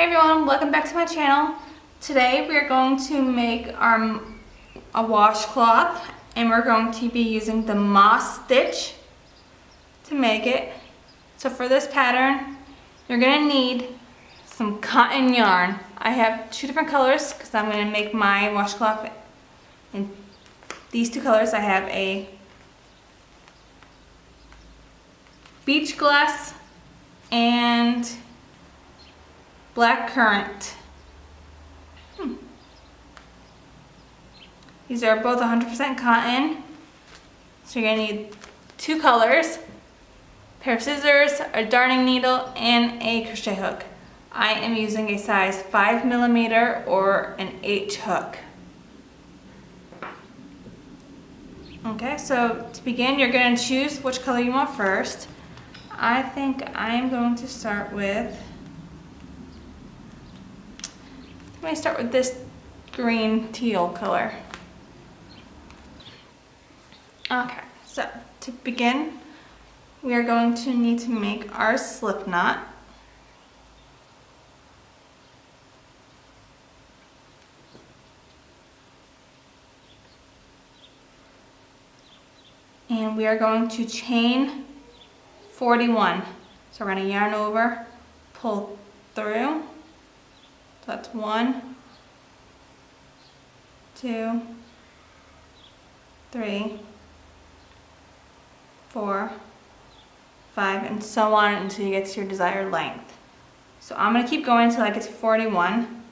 everyone, welcome back to my channel. Today we are going to make a washcloth, and we're going to be using the moss stitch to make it. So for this pattern, you're going to need some cotton yarn. I have two different colors because I'm going to make my washcloth in these two colors. I have a beach glass and black currant. These are both 100% cotton. So you're going to need two colors, a pair of scissors, a darning needle, and a crochet hook. I am using a size 5mm or an H hook. Okay, so to begin, you're going to choose which color you want first. I think I'm going to start with this green teal color. Okay, so to begin, we are going to need to make our slip knot. And we are going to chain 41. So we're going to yarn over, pull through. So that's 1, 2, 3, 4, 5, and so on until you get to your desired length. So I'm going to keep going until I get to 41.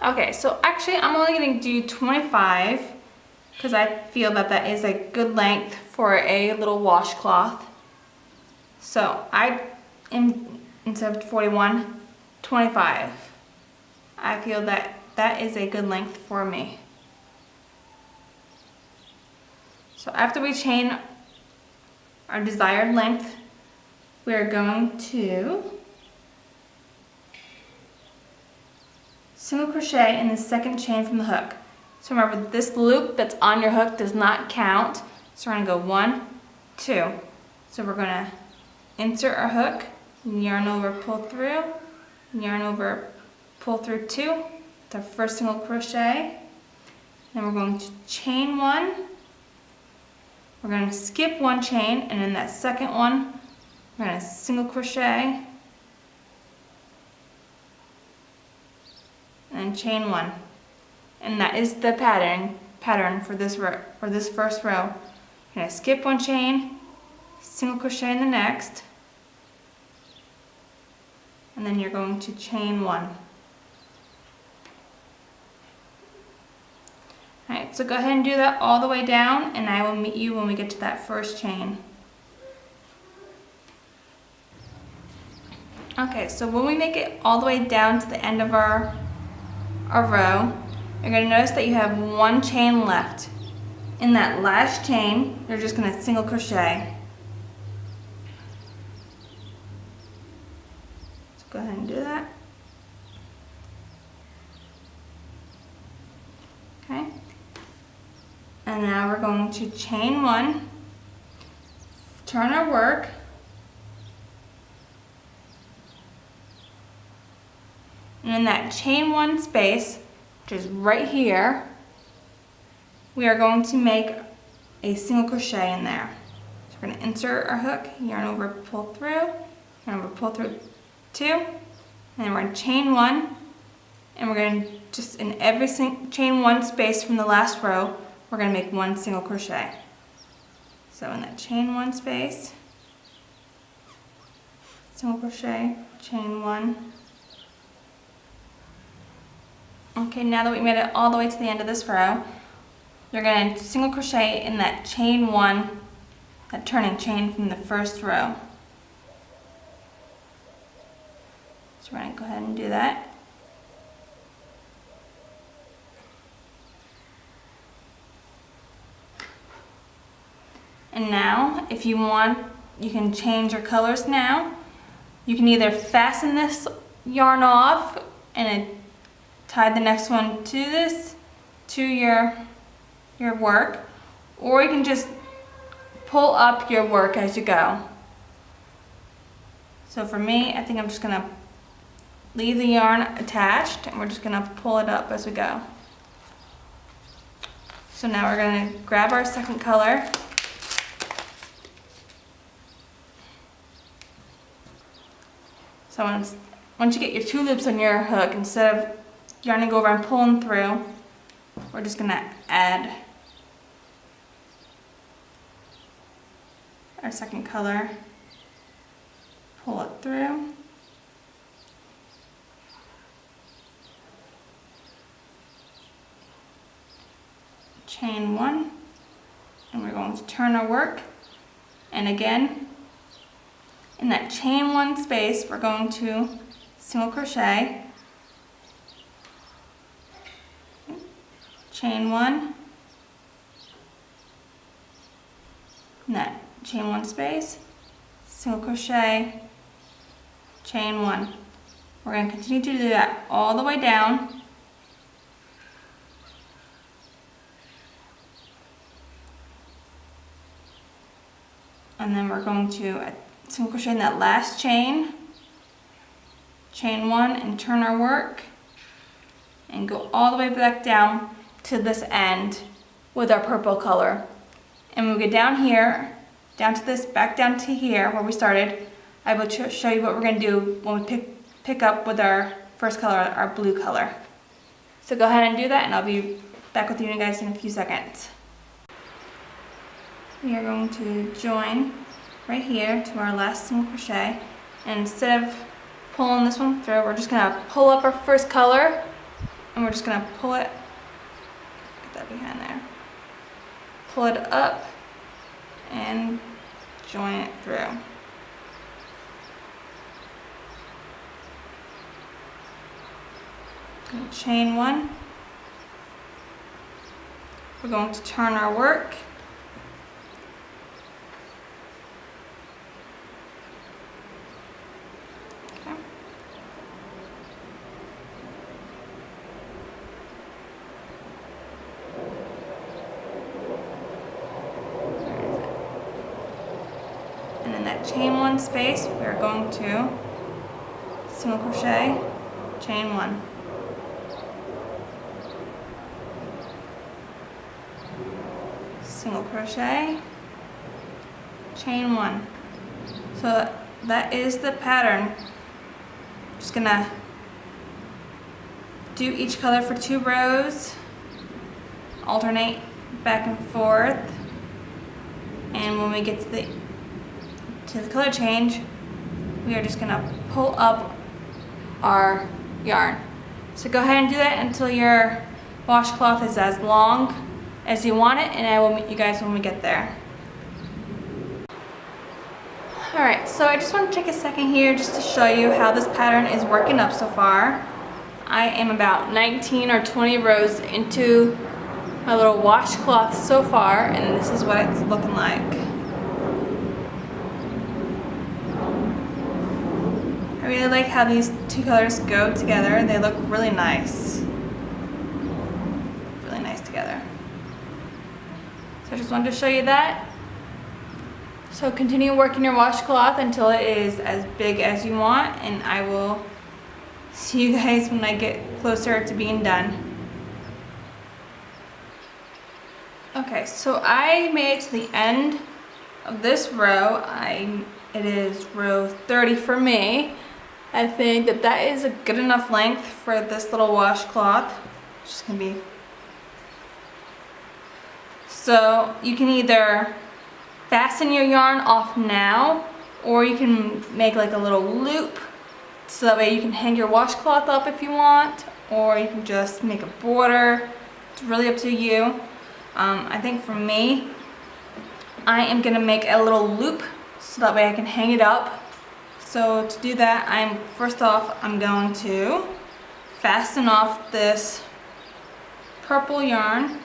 Okay, so actually I'm only going to do 25 because I feel that that is a good length for a little washcloth. So I am, instead of 41, 25. I feel that that is a good length for me. So after we chain our desired length, we are going to single crochet in the second chain from the hook. So remember, this loop that's on your hook does not count. So we're going to go 1, 2. So we're going to insert our hook, yarn over, pull through, yarn over, pull through 2. It's our first single crochet. Then we're going to chain 1. We're going to skip 1 chain, and in that second one, we're going to single crochet and chain 1. And that is the pattern for this first row. You're going to skip 1 chain, single crochet in the next, and then you're going to chain 1. Alright, so go ahead and do that all the way down, and I will meet you when we get to that first chain. Okay, so when we make it all the way down to the end of our row, you're going to notice that you have 1 chain left. In that last chain, you're just going to single crochet. So go ahead and do that. Okay. And now we're going to chain 1, turn our work, and in that chain 1 space, which is right here, we are going to make a single crochet in there. So we're going to insert our hook, yarn over, pull through, yarn over, pull through 2, and then we're going to chain 1, and we're going to just in every chain 1 space from the last row, we're going to make 1 single crochet. So in that chain 1 space, single crochet, chain 1. Okay, now that we made it all the way to the end of this row, you're going to single crochet in that chain 1, that turning chain from the first row. So we're going to go ahead and do that. And now, if you want, you can change your colors now. You can either fasten this yarn off and tie the next one to this, to your work, or you can just pull up your work as you go. So for me, I think I'm just gonna leave the yarn attached and we're just gonna pull it up as we go. So now we're gonna grab our second color. So once you get your 2 loops on your hook, instead of yarning over and pulling through, we're just gonna add our second color, pull it through, chain 1, and we're going to turn our work, and again in that chain 1 space we're going to single crochet, chain 1, in that chain 1 space, single crochet, chain 1. We're going to continue to do that all the way down. And then we're going to single crochet in that last chain, chain 1, and turn our work and go all the way back down to this end with our purple color. And when we get down here, down to this, back down to here where we started, I will show you what we're going to do when we pick up with our first color, our blue color. So go ahead and do that and I'll be back with you guys in a few seconds. We are going to join right here to our last single crochet, and instead of pulling this one through, we're just going to pull up our first color and we're just going to pull it, get that behind there, pull it up and join it through. Going to chain 1, we're going to turn our work, and in that chain 1 space we are going to single crochet, chain 1. Single crochet, chain 1. So that is the pattern. Just gonna do each color for 2 rows, alternate back and forth, and when we get to the color change, we are just gonna pull up our yarn. So go ahead and do that until your washcloth is as long as you want it, and I will meet you guys when we get there. Alright, so I just want to take a second here just to show you how this pattern is working up so far. I am about 19 or 20 rows into my little washcloth so far, and this is what it's looking like. I really like how these 2 colors go together. They look really nice. Really nice together. So I just wanted to show you that. So continue working your washcloth until it is as big as you want, and I will see you guys when I get closer to being done. Okay, so I made it to the end of this row. It is row 30 for me. I think that is a good enough length for this little washcloth. It's just gonna be. So you can either fasten your yarn off now, or you can make like a little loop so that way you can hang your washcloth up if you want, or you can just make a border. It's really up to you. I think for me, I am gonna make a little loop so that way I can hang it up. So to do that, first off, I'm going to fasten off this purple yarn.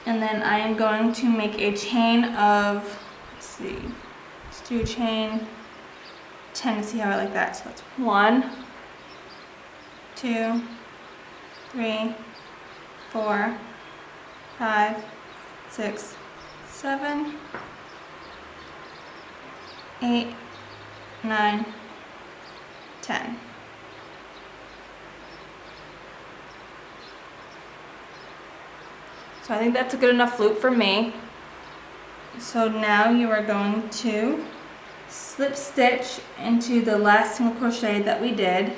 And then I am going to make a chain of, let's see, let's do a chain 10 to see how I like that. So that's 1, 2, 3, 4, 5, 6, 7, 8, 9, 10. So I think that's a good enough loop for me. So now you are going to slip stitch into the last single crochet that we did.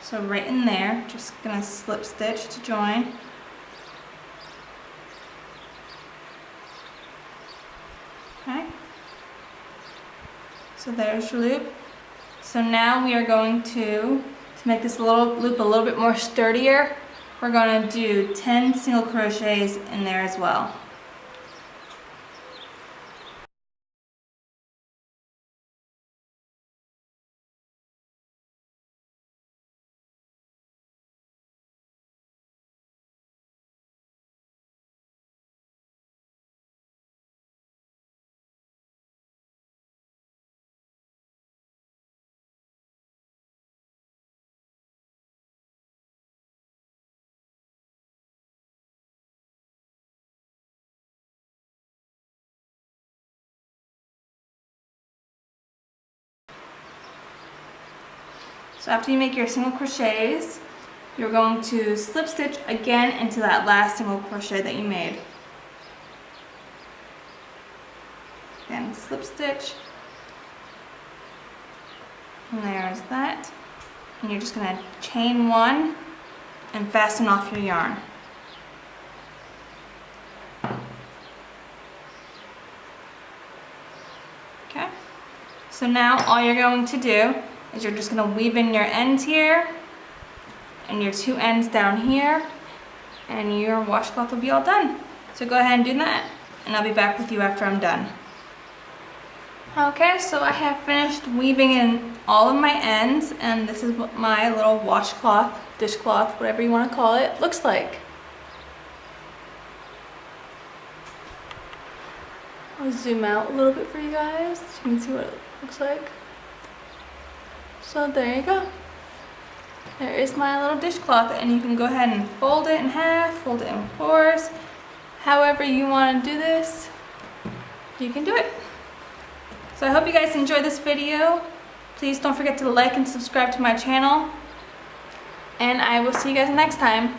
So right in there, just gonna slip stitch to join. Okay. So there's your loop. So now we are going to make this little loop a little bit more sturdier, we're going to do 10 single crochets in there as well. So after you make your single crochets, you're going to slip stitch again into that last single crochet that you made. Again, slip stitch. And there's that. And you're just going to chain 1 and fasten off your yarn. Okay. So now all you're going to do is you're just going to weave in your ends here and your 2 ends down here, and your washcloth will be all done. So go ahead and do that, and I'll be back with you after I'm done. Okay, so I have finished weaving in all of my ends, and this is what my little washcloth, dishcloth, whatever you want to call it, looks like. I'll zoom out a little bit for you guys so you can see what it looks like. So there you go. There is my little dishcloth, and you can go ahead and fold it in half, fold it in 4s. However you want to do this, you can do it. So I hope you guys enjoyed this video. Please don't forget to like and subscribe to my channel. And I will see you guys next time.